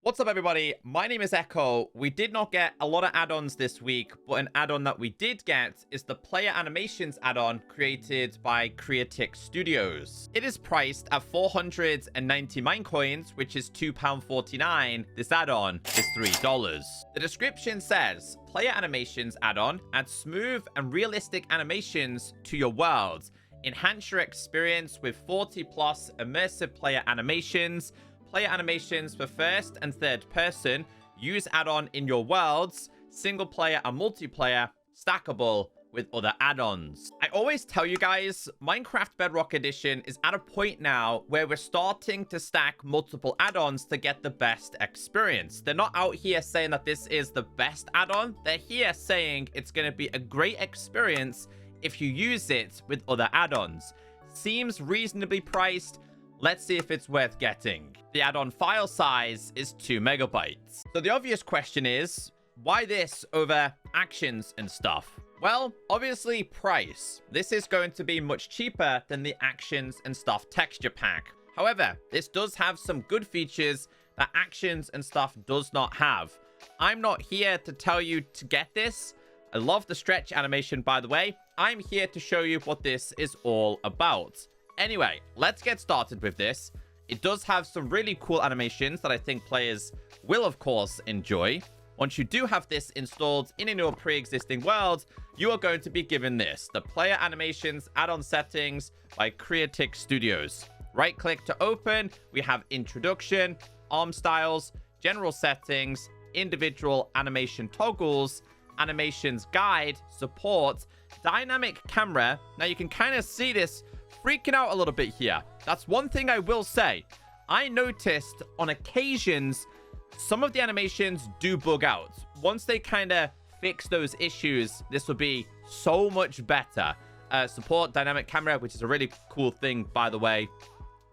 What's up, everybody? My name is Echo. We did not get a lot of add-ons this week, but an add-on that we did get is the Player Animations add-on created by Creatic Studios. It is priced at 490 Minecoins, which is £2.49. This add-on is $3. The description says, Player Animations add-on adds smooth and realistic animations to your world. Enhance your experience with 40 plus immersive player animations. Player animations for first and third person. Use add-on in your worlds. Single player and multiplayer. Stackable with other add-ons. I always tell you guys, Minecraft Bedrock Edition is at a point now where we're starting to stack multiple add-ons to get the best experience. They're not out here saying that this is the best add-on. They're here saying it's going to be a great experience if you use it with other add-ons. Seems reasonably priced. Let's see if it's worth getting. The add-on file size is 2 megabytes. So the obvious question is, why this over actions and stuff? Well, obviously price. This is going to be much cheaper than the actions and stuff texture pack. However, this does have some good features that actions and stuff does not have. I'm not here to tell you to get this. I love the stretch animation, by the way. I'm here to show you what this is all about. Anyway, let's get started with this. It does have some really cool animations that I think players will, of course, enjoy. Once you do have this installed in your pre-existing world, you are going to be given this, the Player Animations add-on settings by Creatic Studios. Right-click to open. We have Introduction, Arm Styles, General Settings, Individual Animation Toggles, Animations Guide, Support, Dynamic Camera. Now, you can kind of see this freaking out a little bit here. That's one thing I will say. I noticed on occasions some of the animations do bug out. Once they kind of fix those issues, this will be so much better. Support dynamic camera, which is a really cool thing, by the way.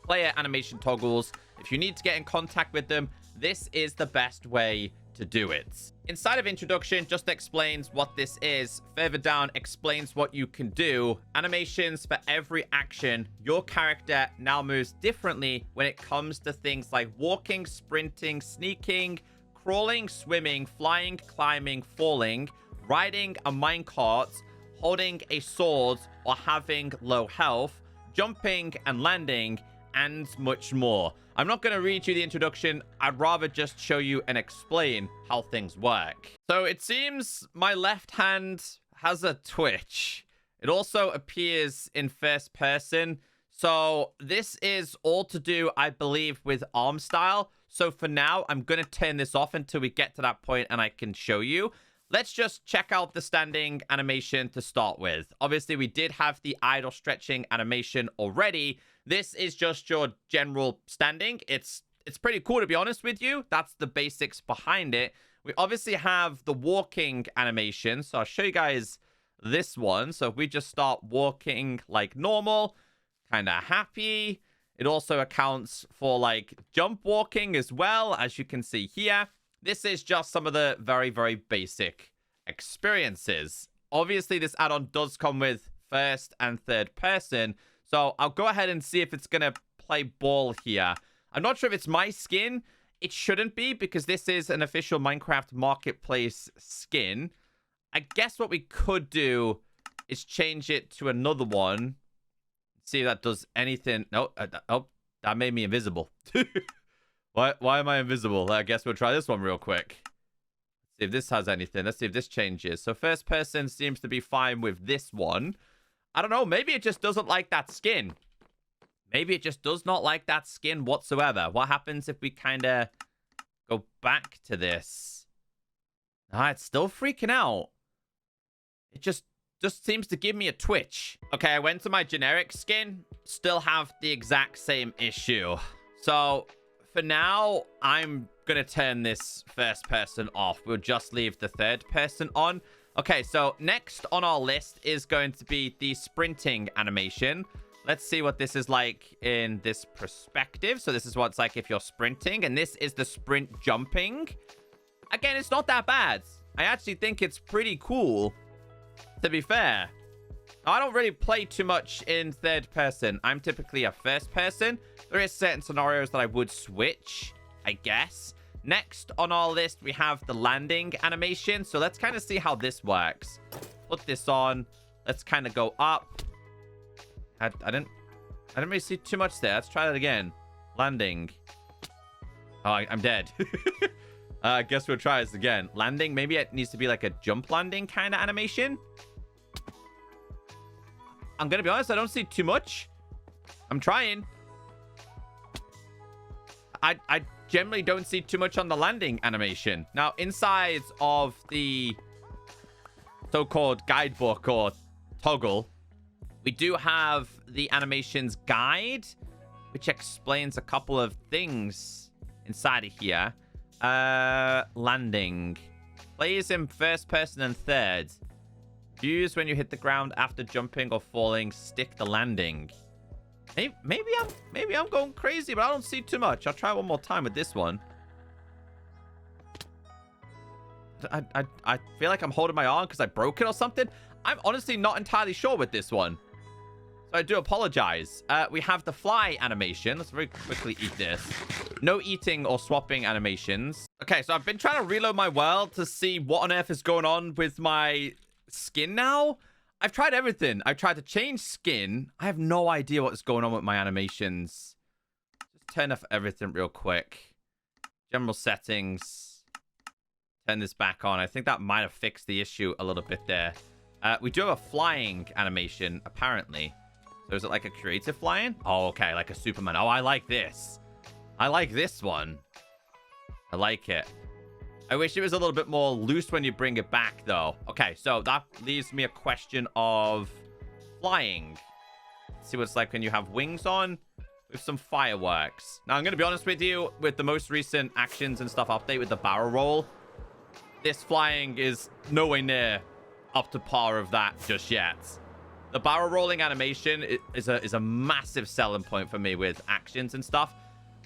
Player animation toggles. If you need to get in contact with them, this is the best way to do it. Inside of introduction, just explains what this is. Further down, explains what you can do. Animations for every action. Your character now moves differently when it comes to things like walking, sprinting, sneaking, crawling, swimming, flying, climbing, falling, riding a minecart, holding a sword, or having low health, jumping and landing, and much more. I'm not going to read you the introduction. I'd rather just show you and explain how things work. So it seems my left hand has a twitch. It also appears in first person. So this is all to do, I believe, with arm style. So for now, I'm going to turn this off until we get to that point and I can show you. Let's just check out the standing animation to start with. Obviously, we did have the idle stretching animation already. This is just your general standing. It's pretty cool, to be honest with you. That's the basics behind it. We obviously have the walking animation. So I'll show you guys this one. So if we just start walking like normal, kind of happy. It also accounts for like jump walking as well, as you can see here. This is just some of the very, very basic experiences. Obviously, this add-on does come with first and third person. So I'll go ahead and see if it's going to play ball here. I'm not sure if it's my skin. It shouldn't be because this is an official Minecraft Marketplace skin. I guess what we could do is change it to another one. See if that does anything. No, oh, that made me invisible. Why am I invisible? I guess we'll try this one real quick. Let's see if this has anything. Let's see if this changes. So first person seems to be fine with this one. I don't know. Maybe it just doesn't like that skin. Maybe it just does not like that skin whatsoever. What happens if we kind of go back to this? Ah, it's still freaking out. It just seems to give me a twitch. Okay, I went to my generic skin. Still have the exact same issue. So for now, I'm going to turn this first person off. We'll just leave the third person on. Okay, so next on our list is going to be the sprinting animation. Let's see what this is like in this perspective. So this is what it's like if you're sprinting, and this is the sprint jumping. Again, it's not that bad. I actually think it's pretty cool, to be fair. I don't really play too much in third person. I'm typically a first person. There is certain scenarios that I would switch, I guess. Next on our list, we have the landing animation. So let's kind of see how this works. Put this on. Let's kind of go up. I didn't really see too much there. Let's try that again. Landing. Oh, I'm dead. I guess we'll try this again. Landing. Maybe it needs to be like a jump landing kind of animation. I'm going to be honest. I don't see too much. I'm trying. I generally don't see too much on the landing animation. Now, inside of the so-called guidebook or toggle, we do have the animations guide, which explains a couple of things inside of here. Landing. Plays in first person and third. Use when you hit the ground after jumping or falling. Stick the landing. Maybe I'm going crazy, but I don't see too much. I'll try one more time with this one. I feel like I'm holding my arm because I broke it or something. I'm honestly not entirely sure with this one. So I do apologize. We have the fly animation. Let's very quickly eat this. No eating or swapping animations. Okay, so I've been trying to reload my world to see what on earth is going on with my skin now. I've tried everything. I've tried to change skin. I have no idea what's going on with my animations. Just turn off everything real quick. General settings. Turn this back on. I think that might have fixed the issue a little bit there. We do have a flying animation, apparently. So is it like a creative flying? Oh, okay. Like a Superman. Oh, I like this. I like this one. I like it. I wish it was a little bit more loose when you bring it back, though. Okay, so that leaves me a question of flying. Let's see what it's like when you have wings on with some fireworks. Now, I'm going to be honest with you. With the most recent actions and stuff update with the barrel roll, this flying is nowhere near up to par of that just yet. The barrel rolling animation is a massive selling point for me with actions and stuff.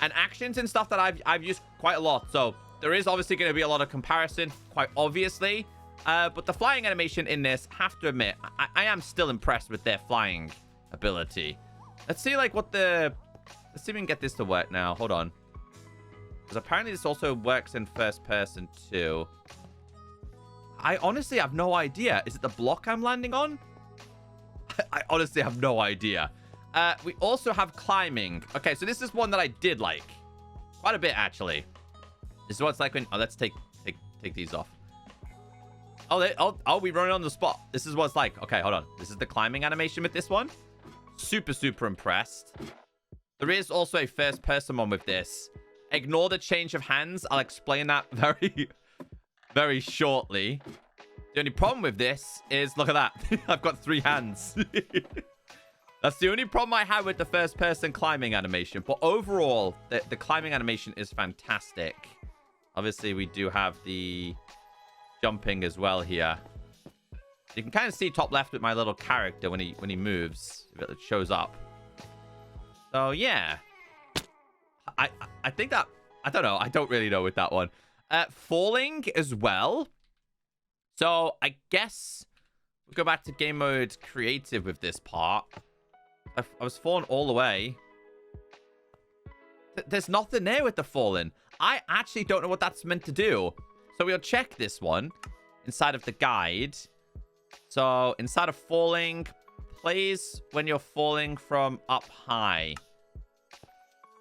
And actions and stuff that I've used quite a lot. So there is obviously going to be a lot of comparison, quite obviously. But the flying animation in this, have to admit, I am still impressed with their flying ability. Let's see like what the... Let's see if we can get this to work now. Hold on. Because apparently this also works in first person too. I honestly have no idea. Is it the block I'm landing on? I honestly have no idea. We also have climbing. Okay, so this is one that I did like. Quite a bit, actually. This is what it's like when... Oh, let's take these off. Oh, we run it on the spot. This is what it's like. Okay, hold on. This is the climbing animation with this one. Super, super impressed. There is also a first-person one with this. Ignore the change of hands. I'll explain that very, very shortly. The only problem with this is, look at that. I've got 3 hands. That's the only problem I had with the first-person climbing animation. But overall, the climbing animation is fantastic. Obviously, we do have the jumping as well here. You can kind of see top left with my little character when he moves. It shows up. So, yeah. I think that... I don't know. I don't really know with that one. Falling as well. So, I guess we'll go back to game mode creative with this part. I was falling all the way. There's nothing there with the falling. I actually don't know what that's meant to do. So we'll check this one inside of the guide. So inside of falling, plays when you're falling from up high.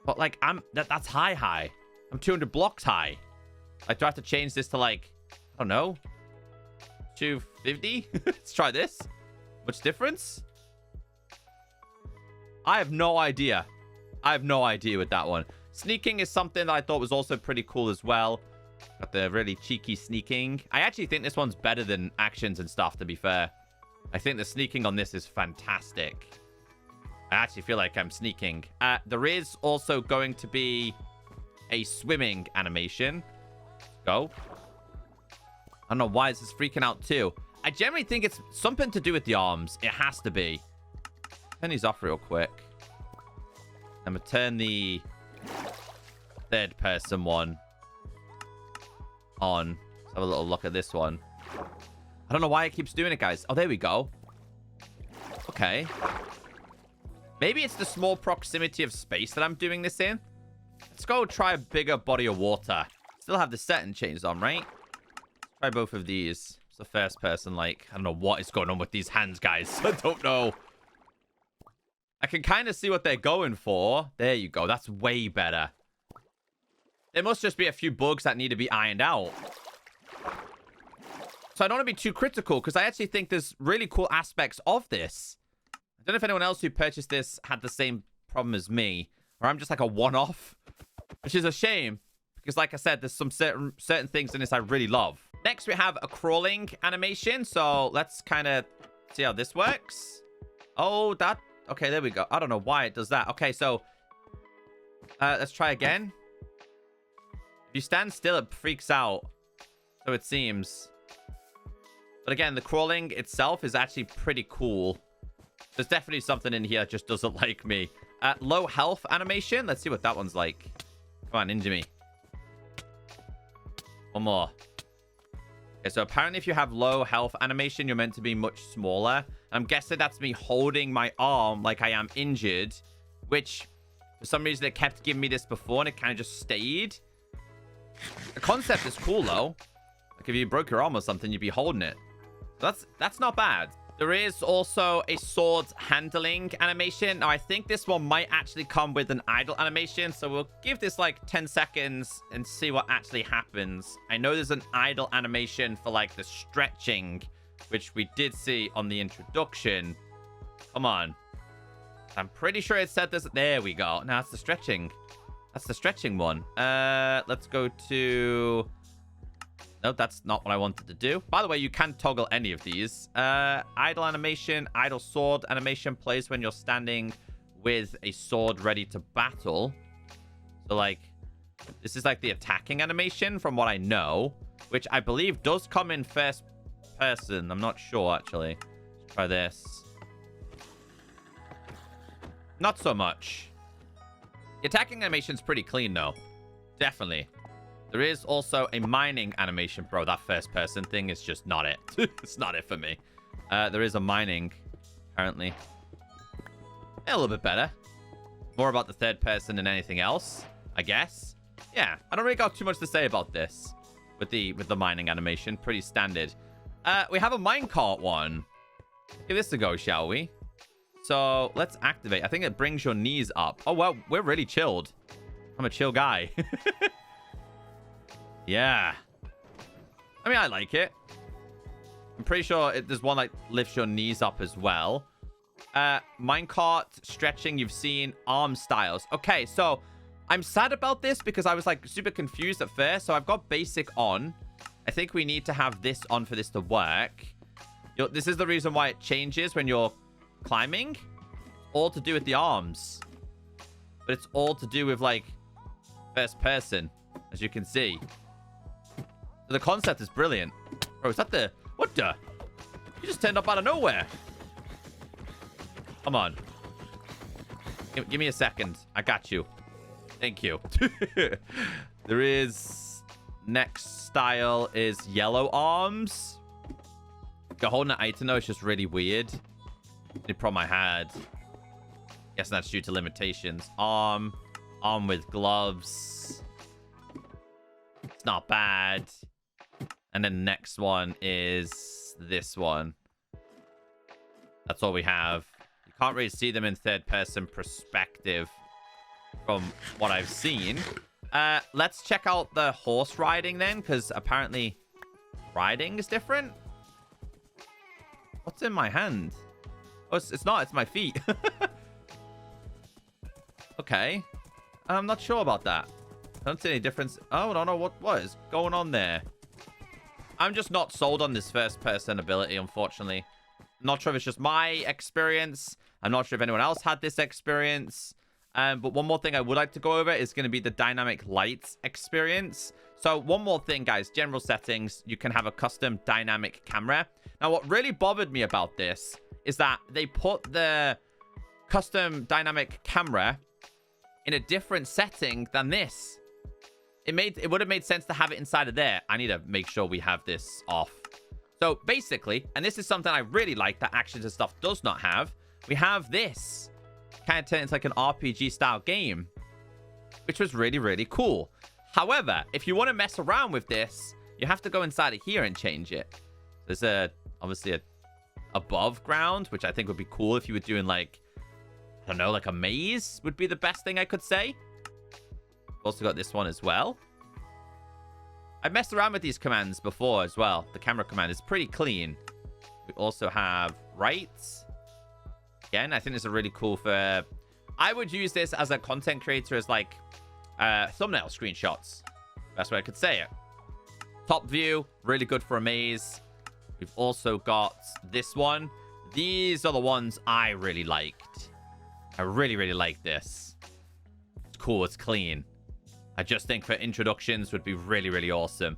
But like, that's high. I'm 200 blocks high. Like, do I have to change this to like, I don't know, 250? Let's try this. Much difference? I have no idea. I have no idea with that one. Sneaking is something that I thought was also pretty cool as well. Got the really cheeky sneaking. I actually think this one's better than actions and stuff, to be fair. I think the sneaking on this is fantastic. I actually feel like I'm sneaking. There is also going to be a swimming animation. Go. I don't know why this is freaking out too. I generally think it's something to do with the arms. It has to be. Turn these off real quick. I'm going to turn the third person one on. Let's have a little look at this one. I don't know why it keeps doing it, guys. Oh, there we go. Okay. Maybe it's the small proximity of space that I'm doing this in. Let's go try a bigger body of water. Still have the setting changed on, right? Try both of these. It's the first person, like, I don't know what is going on with these hands, guys. I don't know. I can kind of see what they're going for. There you go. That's way better. There must just be a few bugs that need to be ironed out. So I don't want to be too critical because I actually think there's really cool aspects of this. I don't know if anyone else who purchased this had the same problem as me, or I'm just like a one-off, which is a shame because, like I said, there's some certain things in this I really love. Next, we have a crawling animation. So let's kind of see how this works. Oh, that... Okay, there we go. I don't know why it does that. Okay, so let's try again. If you stand still, it freaks out. So it seems. But again, the crawling itself is actually pretty cool. There's definitely something in here that just doesn't like me. Low health animation. Let's see what that one's like. Come on, ninja me. One more. Okay, so apparently if you have low health animation, you're meant to be much smaller. I'm guessing that's me holding my arm like I am injured, which for some reason it kept giving me this before and it kind of just stayed. The concept is cool though. Like if you broke your arm or something, you'd be holding it. So that's not bad. There is also a sword handling animation. Now I think this one might actually come with an idle animation, so we'll give this like 10 seconds and see what actually happens. I know there's an idle animation for like the stretching, which we did see on the introduction. Come on. I'm pretty sure it said this. There we go. Now that's the stretching. That's the stretching one. Let's go to... Nope, that's not what I wanted to do. By the way, you can toggle any of these. Idle animation, idle sword animation plays when you're standing with a sword ready to battle. So, like, this is like the attacking animation from what I know, which I believe does come in first person. I'm not sure, actually. Let's try this. Not so much. The attacking animation's pretty clean, though. Definitely. There is also a mining animation. Bro, that first person thing is just not it. It's not it for me. There is a mining, apparently. Yeah, a little bit better. More about the third person than anything else, I guess. Yeah, I don't really got too much to say about this with the mining animation. Pretty standard. We have a minecart one. Give this a go, shall we? So let's activate. I think it brings your knees up. Oh, well, we're really chilled. I'm a chill guy. Yeah. I mean, I like it. I'm pretty sure there's one that lifts your knees up as well. Minecart stretching, you've seen. Arm styles. Okay, so I'm sad about this because I was like super confused at first. So I've got basic on. I think we need to have this on for this to work. This is the reason why it changes when you're climbing. All to do with the arms. But it's all to do with like first person, as you can see. The concept is brilliant. Bro, is that the... What the? You just turned up out of nowhere. Come on. Give me a second. I got you. Thank you. There is... Next style is yellow arms. Holding an item, though, is just really weird. The problem I had. Guessing that's due to limitations. Arm with gloves. It's not bad. And then the next one is this one. That's all we have. You can't really see them in third-person perspective from what I've seen. Let's check out the horse riding then, because apparently riding is different. What's in my hand? Oh, it's not. It's my feet. Okay. I'm not sure about that. I don't see any difference. Oh, I don't know what is going on there. I'm just not sold on this first-person ability, unfortunately. I'm not sure if it's just my experience. I'm not sure if anyone else had this experience. But one more thing I would like to go over is going to be the dynamic lights experience. So one more thing, guys. General settings. You can have a custom dynamic camera. Now, what really bothered me about this is that they put the custom dynamic camera in a different setting than this. It would have made sense to have it inside of there. I need to make sure we have this off. So basically, and this is something I really like that Actions and Stuff does not have, we have this. Kind of turns like an RPG style game, which was really, really cool. However, if you want to mess around with this, you have to go inside of here and change it. There's obviously a above ground, which I think would be cool if you were doing like, I don't know, like a maze would be the best thing I could say. Also got this one as well. I've messed around with these commands before as well. The camera command is pretty clean. We also have rights. Again, I think this is really cool for... I would use this as a content creator as like thumbnail screenshots. Best way I could say it. Top view, really good for a maze. We've also got this one. These are the ones I really liked. I really, really like this. It's cool. It's clean. I just think for introductions would be really, really awesome.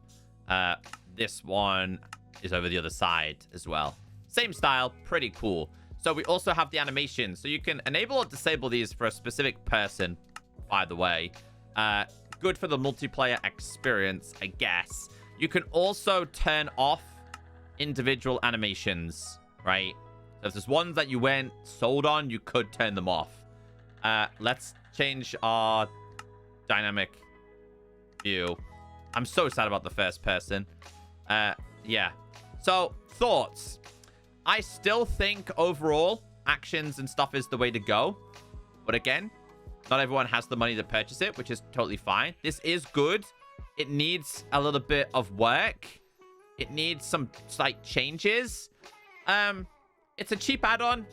This one is over the other side as well. Same style. Pretty cool. So we also have the animation. So you can enable or disable these for a specific person, by the way. Good for the multiplayer experience, I guess. You can also turn off individual animations, right? So if there's ones that you weren't sold on, you could turn them off. Let's change our dynamic view. I'm so sad about the first person. Yeah. So, thoughts. I still think overall, actions and stuff is the way to go. But again, not everyone has the money to purchase it, which is totally fine. This is good. It needs a little bit of work. It needs some slight changes. It's a cheap add-on.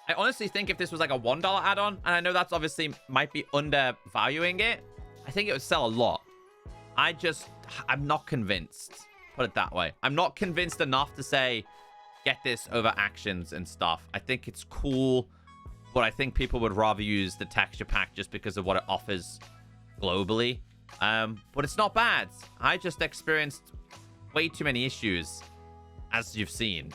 I honestly think if this was like a $1 add-on, and I know that's obviously might be undervaluing it, I think it would sell a lot. I'm not convinced. Put it that way. I'm not convinced enough to say, get this over actions and stuff. I think it's cool, but I think people would rather use the texture pack just because of what it offers globally. But it's not bad. I just experienced way too many issues, as you've seen.